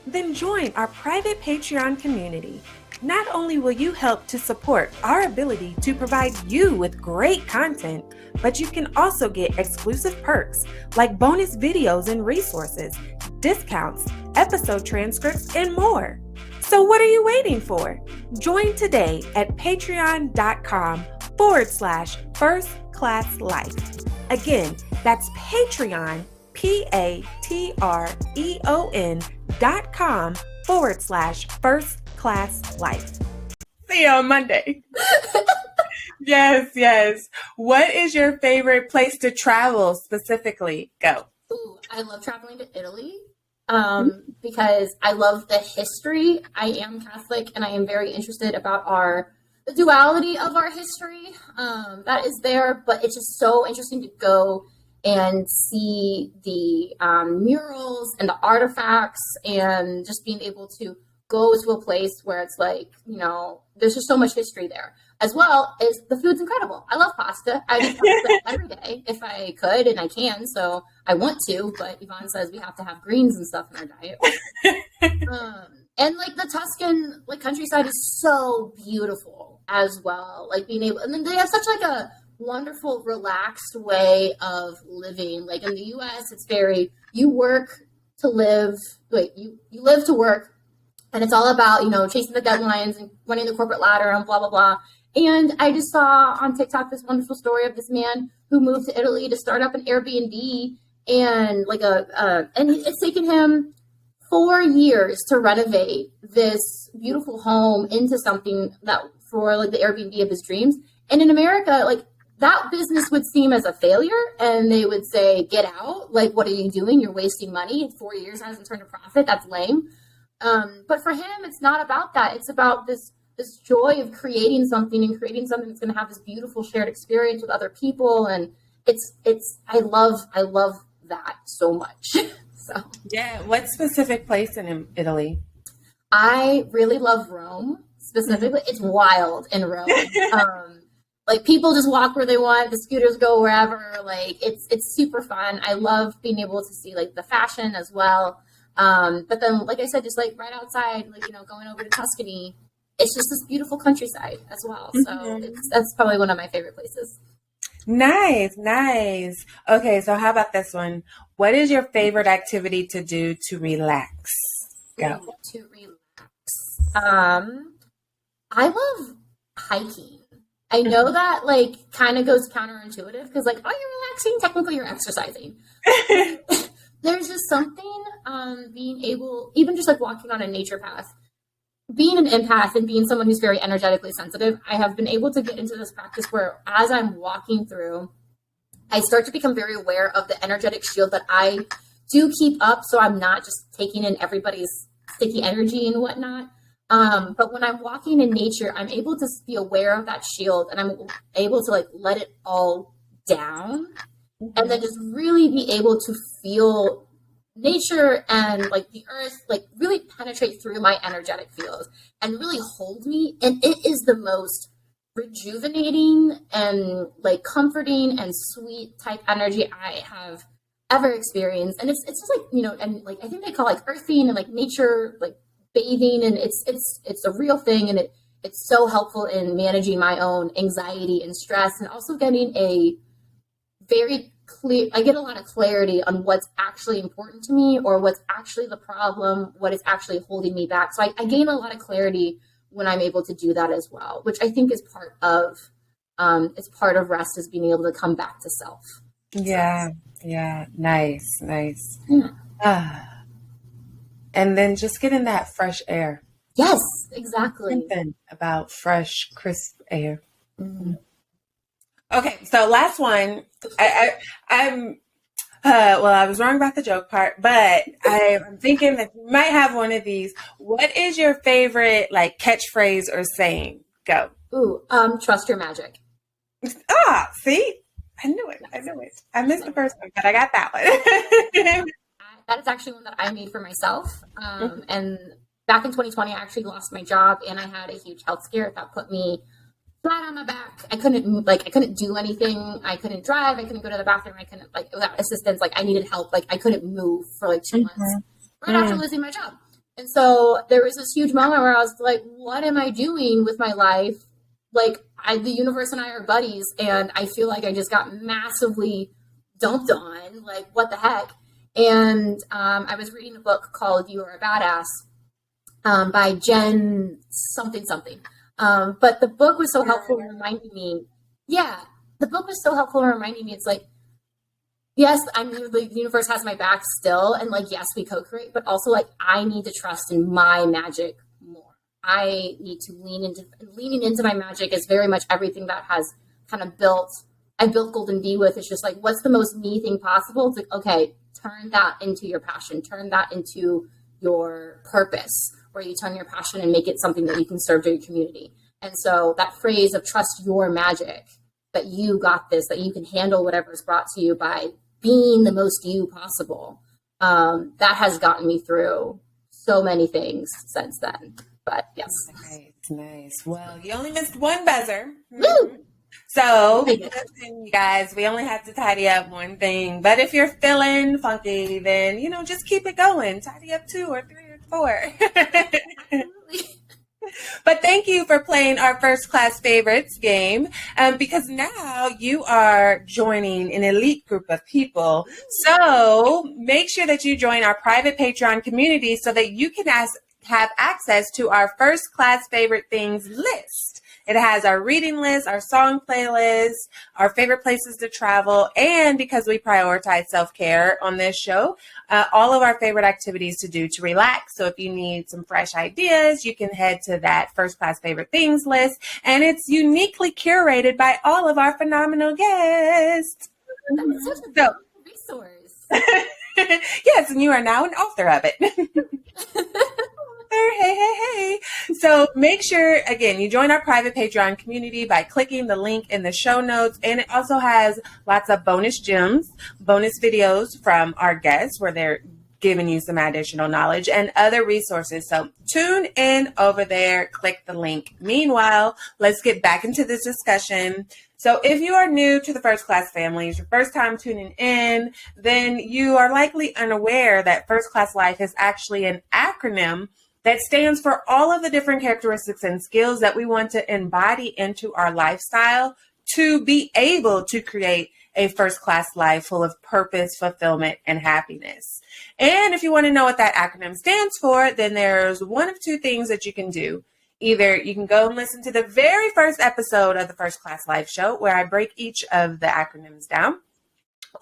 C: Then join our private Patreon community. Not only will you help to support our ability to provide you with great content, but you can also get exclusive perks like bonus videos and resources, discounts, episode transcripts, and more. So what are you waiting for? Join today at patreon.com/firstclasslife. Again, that's Patreon, patreon.com/firstclasslife.
B: See you on Monday. Yes. What is your favorite place to travel specifically? Go.
A: Ooh, I love traveling to Italy. because I love the history. I am Catholic, and I am very interested about the duality of our history that is there. But it's just so interesting to go and see the murals and the artifacts, and just being able to go to a place where it's like, there's just so much history there. As well as the food's incredible. I love pasta. I eat pasta every day if I could, and I can, so I want to, but Yvonne says we have to have greens and stuff in our diet. And like the Tuscan countryside is so beautiful as well. Like being able, and then they have such like a wonderful, relaxed way of living. Like in the US, it's very, you work to live, you live to work, and it's all about, chasing the deadlines and running the corporate ladder and blah, blah, blah. And I just saw on TikTok this wonderful story of this man who moved to Italy to start up an Airbnb, and and it's taken him 4 years to renovate this beautiful home into something that for like the Airbnb of his dreams. And in America, like that business would seem as a failure, and they would say, get out. Like, what are you doing? You're wasting money. 4 years hasn't turned a profit. That's lame. But for him, it's not about that. It's about this joy of creating something that's going to have this beautiful shared experience with other people. And I love that so much. So
B: yeah. What specific place in Italy?
A: I really love Rome specifically. It's wild in Rome. Like people just walk where they want. The scooters go wherever. Like it's super fun. I love being able to see like the fashion as well. But then, like I said, just like right outside, like, going over to Tuscany, it's just this beautiful countryside as well. So that's probably one of my favorite places.
B: Nice. Okay, so how about this one? What is your favorite activity to do to relax? Go.
A: To relax. I love hiking. I know that like kind of goes counterintuitive because like, oh, you're relaxing, technically you're exercising. There's just something being able, even just like walking on a nature path, being an empath and being someone who's very energetically sensitive, I have been able to get into this practice where as I'm walking through, I start to become very aware of the energetic shield that I do keep up, so I'm not just taking in everybody's sticky energy and whatnot. But when I'm walking in nature, I'm able to be aware of that shield, and I'm able to like let it all down, and then just really be able to feel nature and like the earth like really penetrate through my energetic fields and really hold me. And it is the most rejuvenating and like comforting and sweet type energy I have ever experienced. And it's just like, and like I think they call like earthing and like nature like bathing, and it's a real thing, and it's so helpful in managing my own anxiety and stress, and also getting a very clear, I get a lot of clarity on what's actually important to me or what's actually the problem, what is actually holding me back. So I gain a lot of clarity when I'm able to do that as well, which I think is part of rest, is being able to come back to self.
B: Yeah. Nice.
A: Yeah.
B: And then just getting that fresh air.
A: Yes, exactly.
B: Something about fresh, crisp air.
A: Mm-hmm.
B: Okay, so last one. I was wrong about the joke part, but I'm thinking that you might have one of these. What is your favorite like catchphrase or saying? Go.
A: Ooh, trust your magic.
B: Ah, see? I knew it. I missed the first one, but I got that one.
A: That is actually one that I made for myself. And back in 2020, I actually lost my job, and I had a huge health scare that put me flat on my back. I couldn't do anything. I couldn't drive. I couldn't go to the bathroom. I couldn't without assistance. I needed help. I couldn't move for 2 months right after losing my job. And so there was this huge moment where I was like, what am I doing with my life? The universe and I are buddies, and I feel like I just got massively dumped on. Like, what the heck? And I was reading a book called "You Are a Badass" by Jen something. But the book was so helpful in reminding me. Yeah, the book was so helpful in reminding me. It's like, yes, the universe has my back still, and yes, we co-create, but also I need to trust in my magic more. I need to leaning into my magic is very much everything that has kind of I built Golden Bee with. It's just what's the most me thing possible? It's okay, turn that into your passion, turn that into your purpose, where you turn your passion and make it something that you can serve to your community. And so that phrase of trust your magic, that you got this, that you can handle whatever is brought to you by being the most you possible, that has gotten me through so many things since then. But yes.
B: Nice. Well, you only missed one buzzer.
A: Woo!
B: So, listen, you guys, we only have to tidy up one thing. But if you're feeling funky, then, just keep it going. Tidy up 2 or 3 or 4. But thank you for playing our First Class Favorites game, because now you are joining an elite group of people. So make sure that you join our private Patreon community so that you can have access to our First Class Favorite Things list. It has our reading list, our song playlist, our favorite places to travel, and because we prioritize self-care on this show, all of our favorite activities to do to relax. So if you need some fresh ideas, you can head to that First Class Favorite Things list, and it's uniquely curated by all of our phenomenal guests.
A: That's such a good resource.
B: Yes, and you are now an author of it. Hey. So make sure, again, you join our private Patreon community by clicking the link in the show notes. And it also has lots of bonus gems, bonus videos from our guests where they're giving you some additional knowledge and other resources. So tune in over there, click the link. Meanwhile, let's get back into this discussion. So if you are new to the First Class family, it's your first time tuning in, then you are likely unaware that First Class Life is actually an acronym that stands for all of the different characteristics and skills that we want to embody into our lifestyle to be able to create a first-class life full of purpose, fulfillment, and happiness. And if you want to know what that acronym stands for, then there's one of 2 things that you can do. Either you can go and listen to the very first episode of the First Class Life Show where I break each of the acronyms down.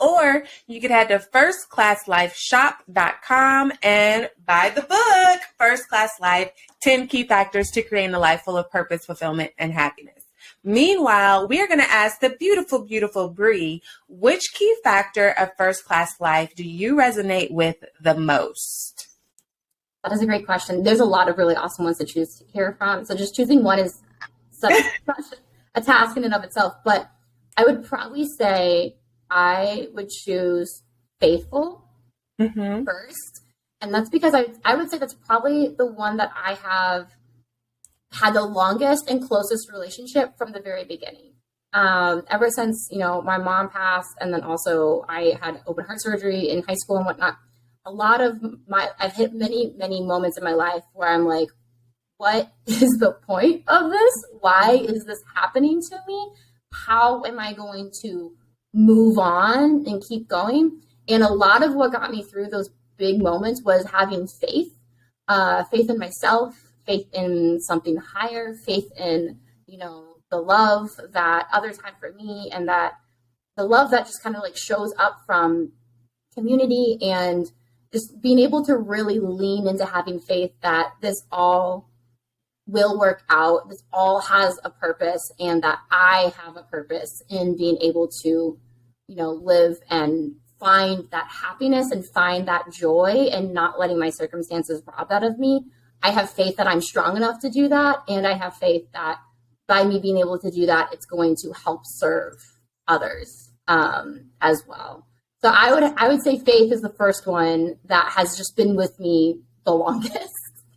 B: Or you could head to firstclasslifeshop.com and buy the book, First Class Life, 10 Key Factors to Creating a Life Full of Purpose, Fulfillment, and Happiness. Meanwhile, we are going to ask the beautiful, beautiful Bri, which key factor of First Class Life do you resonate with the most?
A: That is a great question. There's a lot of really awesome ones to choose here from. So just choosing one is such a task in and of itself. But I would probably say I would choose faithful first. And that's because I would say that's probably the one that I have had the longest and closest relationship from the very beginning. Ever since, my mom passed, and then also I had open heart surgery in high school and whatnot. I've hit many, many moments in my life where I'm like, what is the point of this? Why is this happening to me? How am I going to move on and keep going? And a lot of what got me through those big moments was having faith in myself, faith in something higher, faith in, the love that others had for me, and that the love that just kind of like shows up from community, and just being able to really lean into having faith that this all will work out. This all has a purpose, and that I have a purpose in being able to, live and find that happiness and find that joy and not letting my circumstances rob that of me. I have faith that I'm strong enough to do that. And I have faith that by me being able to do that, it's going to help serve others as well. So I would say faith is the first one that has just been with me the longest.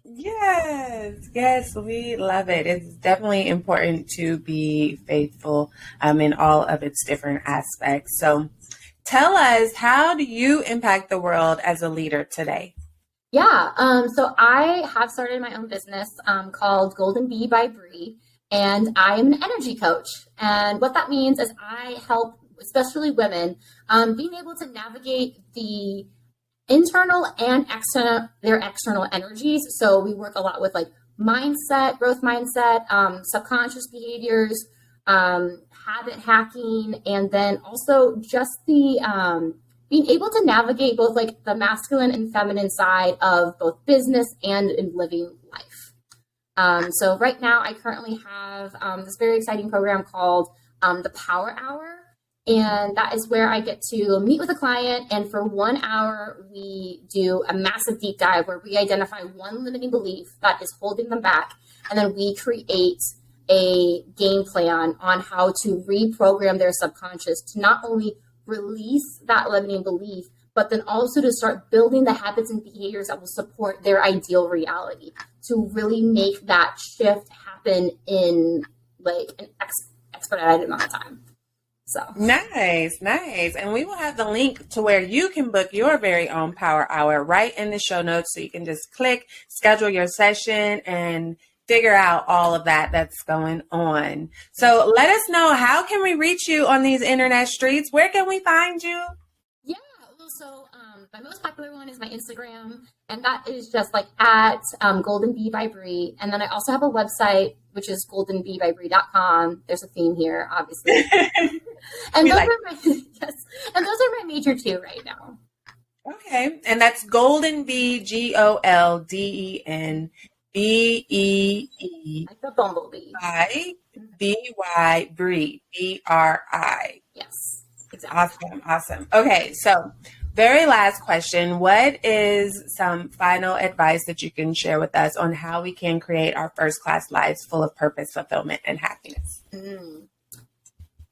B: Yes, we love it. It's definitely important to be faithful in all of its different aspects. So tell us, how do you impact the world as a leader today?
A: Yeah, so I have started my own business called Golden Bee by Bri, and I am an energy coach. And what that means is I help, especially women, being able to navigate the internal and their external energies. So we work a lot with like mindset, growth mindset, subconscious behaviors, habit hacking, and then also just the being able to navigate both like the masculine and feminine side of both business and in living life. So right now I currently have this very exciting program called the Power Hour. And that is where I get to meet with a client. And for 1 hour, we do a massive deep dive where we identify one limiting belief that is holding them back. And then we create a game plan on how to reprogram their subconscious to not only release that limiting belief, but then also to start building the habits and behaviors that will support their ideal reality, to really make that shift happen in like an expedited amount of time. So
B: nice. And we will have the link to where you can book your very own power hour right in the show notes. So you can just click, schedule your session, and figure out all of that that's going on. So let us know, how can we reach you on these internet streets? Where can we find you?
A: Yeah, well, so my most popular one is my Instagram, and that is just like at Golden Bee by Bri. And then I also have a website, which is goldenbeebybri.com. There's a theme here, obviously. And those are my and those are my major two right now.
B: Okay, and that's Golden Bee, GOLDEN BEE.
A: Like the bumblebee.
B: BY Bri, BRI.
A: Yes, exactly.
B: Awesome. Okay, so very last question. What is some final advice that you can share with us on how we can create our first class lives full of purpose, fulfillment, and happiness?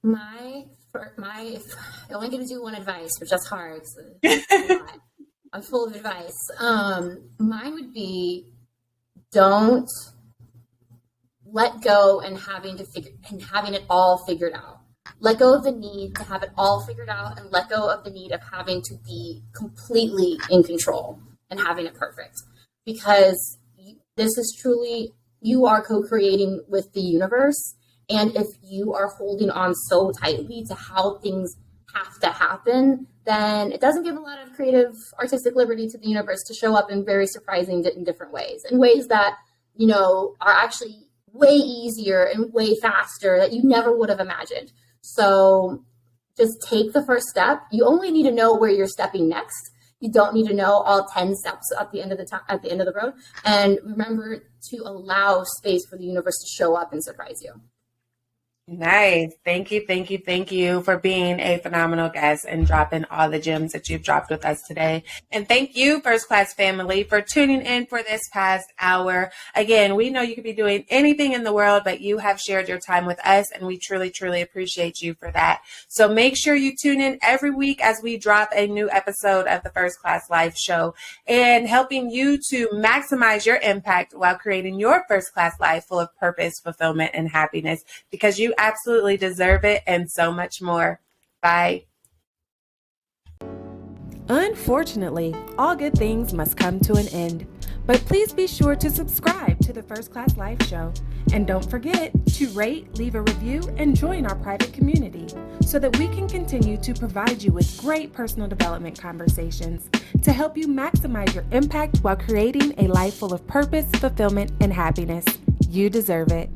A: I only get to do one advice, which is hard. I'm full of advice. Mine would be, don't let go and having it all figured out. Let go of the need to have it all figured out, and let go of the need of having to be completely in control and having it perfect. Because this is truly, you are co-creating with the universe. And if you are holding on so tightly to how things have to happen, then it doesn't give a lot of creative, artistic liberty to the universe to show up in very surprising in different ways, in ways that, you know, are actually way easier and way faster that you never would have imagined. So just take the first step. You only need to know where you're stepping next. You don't need to know all 10 steps at the end of the road. And remember to allow space for the universe to show up and surprise you.
B: Nice. Thank you for being a phenomenal guest and dropping all the gems that you've dropped with us today. And thank you, First Class family, for tuning in for this past hour. Again, we know you could be doing anything in the world, but you have shared your time with us, and we truly, truly appreciate you for that. So make sure you tune in every week as we drop a new episode of the First Class Life Show, and helping you to maximize your impact while creating your first class life full of purpose, fulfillment, and happiness, because you absolutely deserve it, and so much more. Bye.
C: Unfortunately, all good things must come to an end. But please be sure to subscribe to the First Class Life Show. And don't forget to rate, leave a review, and join our private community so that we can continue to provide you with great personal development conversations to help you maximize your impact while creating a life full of purpose, fulfillment, and happiness. You deserve it.